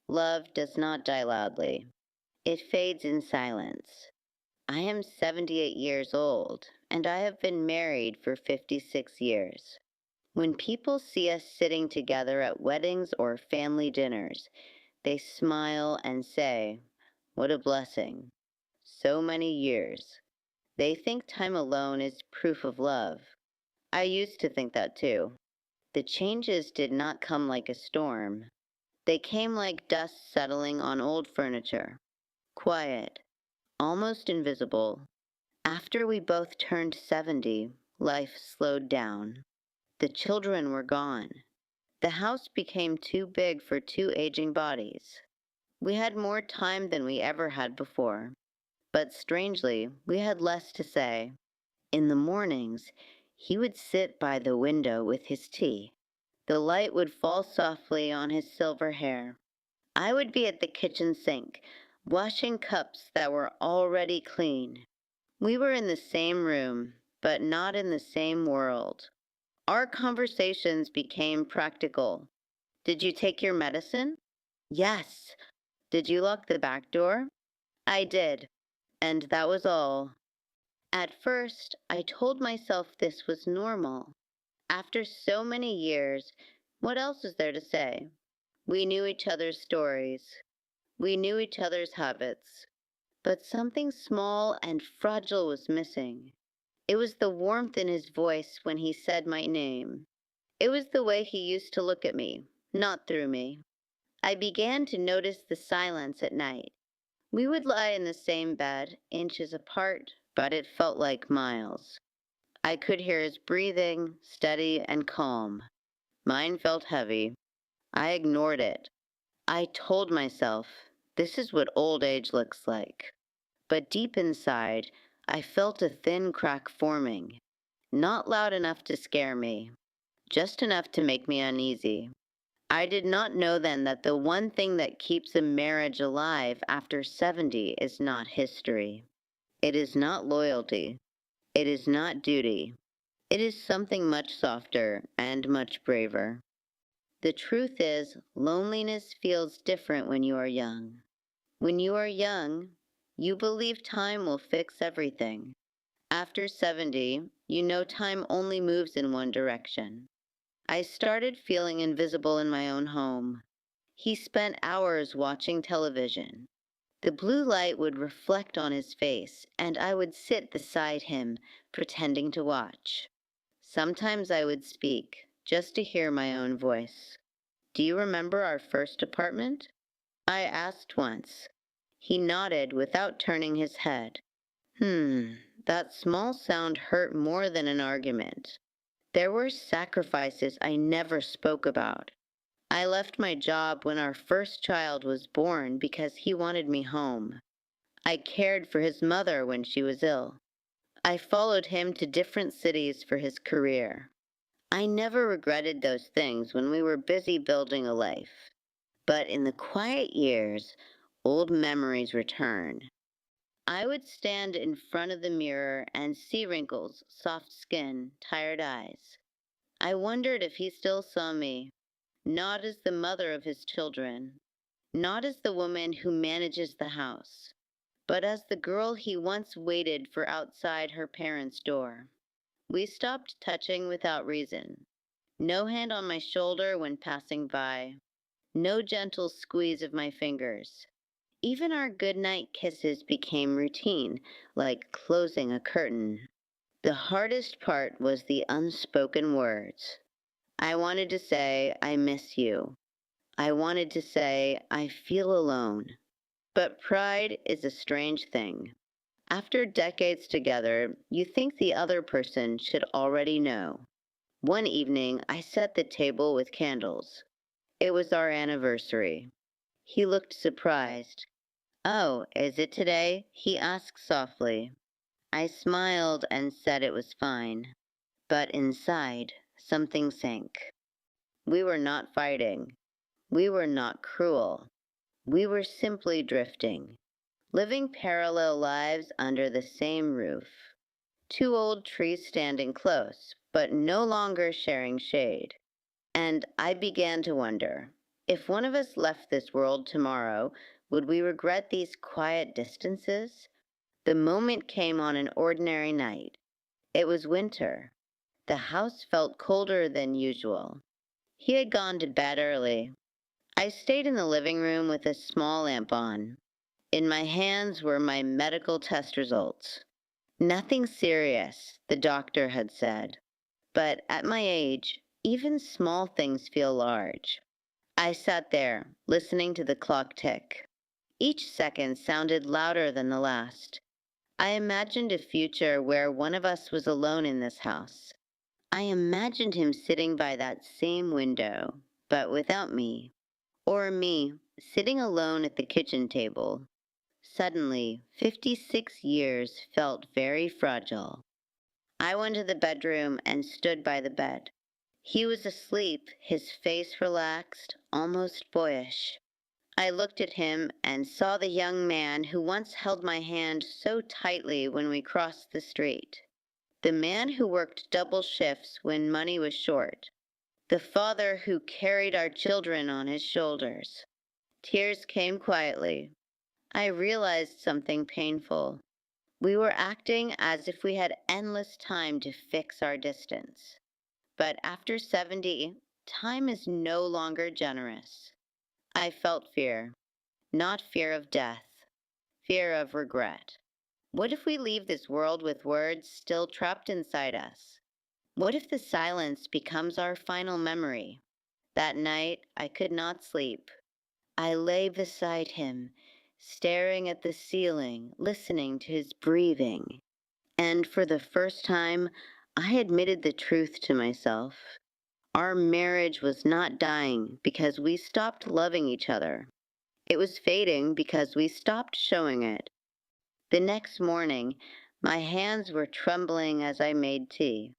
Love does not die loudly. It fades in silence. I am 78 years old, and I have been married for 56 years. When people see us sitting together at weddings or family dinners, they smile and say, "What a blessing." So many years. They think time alone is proof of love. I used to think that too. The changes did not come like a storm. They came like dust settling on old furniture. Quiet, almost invisible. After we both turned 70, life slowed down. The children were gone. The house became too big for two aging bodies. We had more time than we ever had before. But strangely, we had less to say. In the mornings, he would sit by the window with his tea. The light would fall softly on his silver hair. I would be at the kitchen sink, washing cups that were already clean. We were in the same room, but not in the same world. Our conversations became practical. Did you take your medicine? Yes. Did you lock the back door? I did. And that was all. At first, I told myself this was normal. After so many years, what else is there to say? We knew each other's stories. We knew each other's habits. But something small and fragile was missing. It was the warmth in his voice when he said my name. It was the way he used to look at me, not through me. I began to notice the silence at night. We would lie in the same bed, inches apart, but it felt like miles. I could hear his breathing, steady and calm. Mine felt heavy. I ignored it. I told myself, this is what old age looks like. But deep inside, I felt a thin crack forming. Not loud enough to scare me, just enough to make me uneasy. I did not know then that the one thing that keeps a marriage alive after 70 is not history. It is not loyalty. It is not duty. It is something much softer and much braver. The truth is, loneliness feels different when you are young. When you are young, you believe time will fix everything. After 70, you know time only moves in one direction. I started feeling invisible in my own home. He spent hours watching television. The blue light would reflect on his face, and I would sit beside him, pretending to watch. Sometimes I would speak, just to hear my own voice. Do you remember our first apartment? I asked once. He nodded without turning his head. That small sound hurt more than an argument. There were sacrifices I never spoke about. I left my job when our first child was born because he wanted me home. I cared for his mother when she was ill. I followed him to different cities for his career. I never regretted those things when we were busy building a life. But in the quiet years, old memories return. I would stand in front of the mirror and see wrinkles, soft skin, tired eyes. I wondered if he still saw me, not as the mother of his children, not as the woman who manages the house, but as the girl he once waited for outside her parents' door. We stopped touching without reason. No hand on my shoulder when passing by. No gentle squeeze of my fingers. Even our goodnight kisses became routine, like closing a curtain. The hardest part was the unspoken words. I wanted to say, I miss you. I wanted to say, I feel alone. But pride is a strange thing. After decades together, you think the other person should already know. One evening, I set the table with candles. It was our anniversary. He looked surprised. "Oh, is it today?" he asked softly. I smiled and said it was fine. But inside, something sank. We were not fighting. We were not cruel. We were simply drifting, living parallel lives under the same roof. Two old trees standing close, but no longer sharing shade. And I began to wonder, If one of us left this world tomorrow, would we regret these quiet distances? The moment came on an ordinary night. It was winter. The house felt colder than usual. He had gone to bed early. I stayed in the living room with a small lamp on. In my hands were my medical test results. Nothing serious, the doctor had said. But at my age, even small things feel large. I sat there, listening to the clock tick. Each second sounded louder than the last. I imagined a future where one of us was alone in this house. I imagined him sitting by that same window, but without me. Or me, sitting alone at the kitchen table. Suddenly, 56 years felt very fragile. I went to the bedroom and stood by the bed. He was asleep, his face relaxed, almost boyish. I looked at him and saw the young man who once held my hand so tightly when we crossed the street. The man who worked double shifts when money was short. The father who carried our children on his shoulders. Tears came quietly. I realized something painful. We were acting as if we had endless time to fix our distance. But after 70, time is no longer generous. I felt fear. Not fear of death. Fear of regret. What if we leave this world with words still trapped inside us? What if the silence becomes our final memory? That night, I could not sleep. I lay beside him, staring at the ceiling, listening to his breathing. And for the first time, I admitted the truth to myself. Our marriage was not dying because we stopped loving each other. It was fading because we stopped showing it. The next morning, my hands were trembling as I made tea.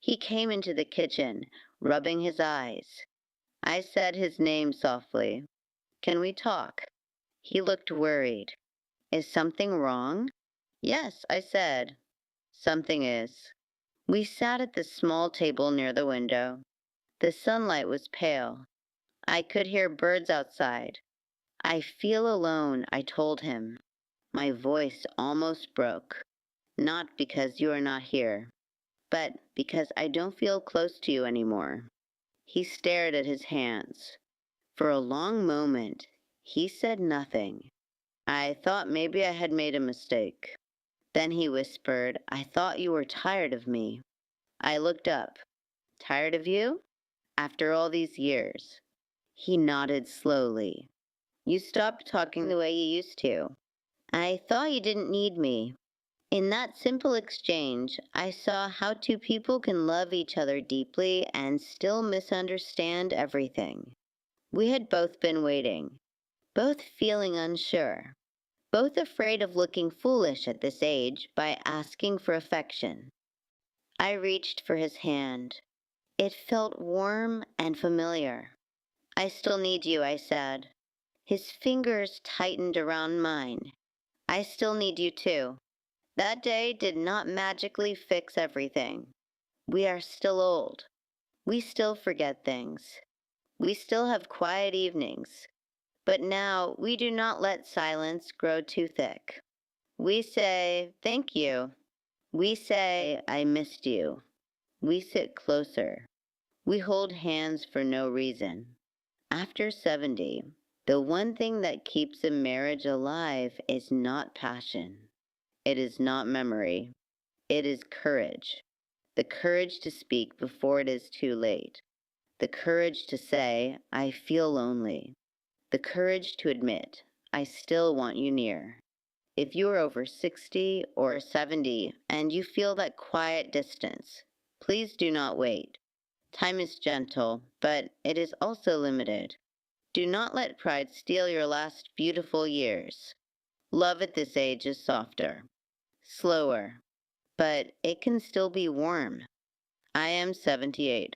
He came into the kitchen, rubbing his eyes. I said his name softly. Can we talk? He looked worried. Is something wrong? Yes, I said. Something is. We sat at the small table near the window. The sunlight was pale. I could hear birds outside. I feel alone, I told him. My voice almost broke. Not because you are not here, but because I don't feel close to you anymore. He stared at his hands. For a long moment, he said nothing. I thought maybe I had made a mistake. Then he whispered, I thought you were tired of me. I looked up. Tired of you? After all these years. He nodded slowly. You stopped talking the way you used to. I thought you didn't need me. In that simple exchange, I saw how two people can love each other deeply and still misunderstand everything. We had both been waiting, both feeling unsure, both afraid of looking foolish at this age by asking for affection. I reached for his hand. It felt warm and familiar. I still need you, I said. His fingers tightened around mine. I still need you too. That day did not magically fix everything. We are still old. We still forget things. We still have quiet evenings. But now we do not let silence grow too thick. We say, thank you. We say, I missed you. We sit closer. We hold hands for no reason. After 70, the one thing that keeps a marriage alive is not passion. It is not memory. It is courage. The courage to speak before it is too late. The courage to say, I feel lonely. The courage to admit, I still want you near. If you are over 60 or 70 and you feel that quiet distance, please do not wait. Time is gentle, but it is also limited. Do not let pride steal your last beautiful years. Love at this age is softer, slower, but it can still be warm. I am 78.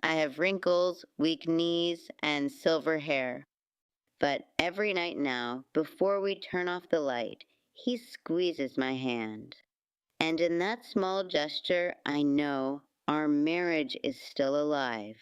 I have wrinkles, weak knees, and silver hair. But every night now, before we turn off the light, he squeezes my hand. And in that small gesture, I know our marriage is still alive.